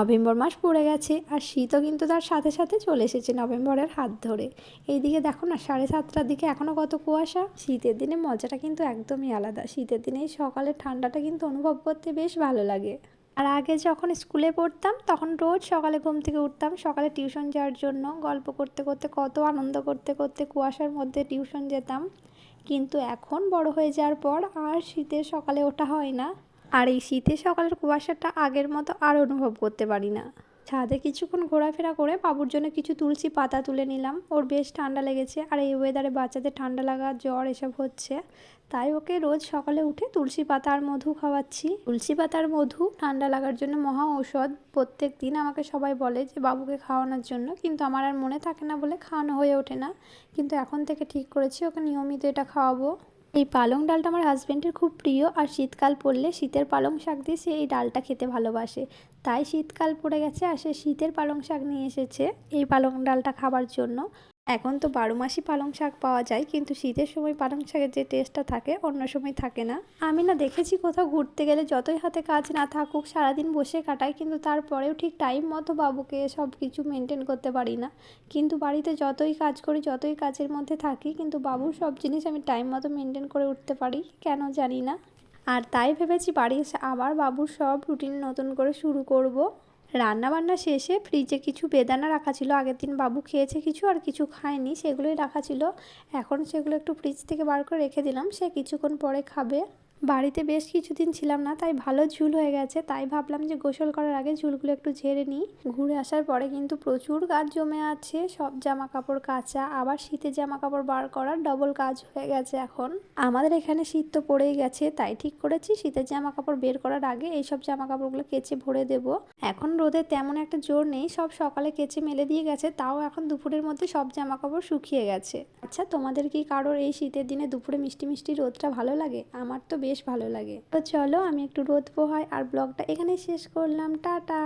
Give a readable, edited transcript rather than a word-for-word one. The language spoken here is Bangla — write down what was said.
নভেম্বর মাস পড়ে গেছে আর শীতও কিন্তু তার সাথে সাথে চলে এসেছে নভেম্বরের হাত ধরে। এইদিকে দেখো না 7:30টার দিকে এখনও কত কুয়াশা। শীতের দিনে মজাটা কিন্তু একদমই আলাদা। শীতের দিনে এই সকালের ঠান্ডাটা কিন্তু অনুভব করতে বেশ ভালো লাগে। আর আগে যখন স্কুলে পড়তাম তখন রোজ সকালে ঘুম থেকে উঠতাম সকালে টিউশন যাওয়ার জন্য। গল্প করতে করতে কত আনন্দ করতে করতে কুয়াশার মধ্যে টিউশন যেতাম। কিন্তু এখন বড় হয়ে যাওয়ার পর আর শীতের সকালে ওঠা হয় না। আর এই শীতের সকালের কুয়াশাটা আগের মতো আর অনুভব করতে পারি না। ছাদে কিছুক্ষণ ঘোরাফেরা করে বাবুর জন্য কিছু তুলসী পাতা তুলে নিলাম। ওর বেশ ঠান্ডা লেগেছে আর এই ওয়েদারে বাচ্চাদের ঠান্ডা লাগা জ্বর এসব হচ্ছে, তাই ওকে রোজ সকালে উঠে তুলসী পাতা আর মধু খাওয়াচ্ছি। তুলসী পাতার মধু ঠান্ডা লাগার জন্য মহা ঔষধ। প্রত্যেক দিন আমাকে সবাই বলে যে বাবুকে খাওয়ানোর জন্য, কিন্তু আমার আর মনে থাকে না বলে খাওয়ানো হয়ে ওঠে না। কিন্তু এখন থেকে ঠিক করেছি ওকে নিয়মিত এটা খাওয়াবো। এই পালং ডালটা আমার হাজব্যান্ডের খুব প্রিয় আর শীতকাল পড়লে শীতের পালং শাক দিয়ে সে এই ডালটা খেতে ভালোবাসে। তাই শীতকাল পড়ে গেছে আর সে শীতের পালং শাক নিয়ে এসেছে এই পালং ডালটা খাবার জন্য। এখন তো 12 মাসই পালং শাক পাওয়া যায়, কিন্তু শীতের সময় পালং শাকের যে টেস্টটা থাকে অন্য সময় থাকে না। আমি না দেখেছি কোথাও ঘুরতে গেলে যতই হাতে কাজ না থাকুক সারাদিন বসে কাটাই, কিন্তু তারপরেও ঠিক টাইম মতো বাবুকে সব কিছু মেনটেন করতে পারি না। কিন্তু বাড়িতে যতই কাজ করি যতই কাজের মধ্যে থাকি কিন্তু বাবুর সব জিনিস আমি টাইম মতো মেনটেন করে উঠতে পারি কেন জানি না। আর তাই ভেবেছি বাড়ি এসে আবার বাবুর সব রুটিন নতুন করে শুরু করব। রান্নাবান্না শেষে ফ্রিজে কিছু বেদানা রাখা ছিল, আগের দিন বাবু খেয়েছে কিছু আর কিছু খায়নি, সেগুলোই রাখা ছিল। এখন সেগুলো একটু ফ্রিজ থেকে বার করে রেখে দিলাম, সে কিছুক্ষণ পরে খাবে। বাড়িতে বেশ কিছুদিন ছিলাম না তাই ভালো ঝুল হয়ে গেছে, তাই ভাবলাম যে গোসল করার আগে ঝুলগুলো একটু ঝেড়ে নিই। ঘুরে আসার পরে কিন্তু প্রচুর কাজ জমে আছে, সব জামা কাপড় কাচা আবার শীতের জামা কাপড় বার করার ডবল কাজ হয়ে গেছে। এখন আমাদের এখানে শীত তো পড়েই গেছে, তাই ঠিক করেছি শীতের জামা কাপড় বের করার আগে এইসব জামা কাপড়গুলো কেচে ভরে দেব। এখন রোদে তেমন একটা জোর নেই, সব সকালে কেচে মেলে দিয়ে গেছে, তাও এখন দুপুরের মধ্যে সব জামা কাপড় শুকিয়ে গেছে। আচ্ছা, তোমাদের কি কারোর এই শীতের দিনে দুপুরে মিষ্টি মিষ্টি রোদটা ভালো লাগে? আমার তো বেশ ভালো লাগে। তো চলো আমি একটু রোদ পোহাই আর ব্লগটা এখানেই শেষ করলাম। টাটা।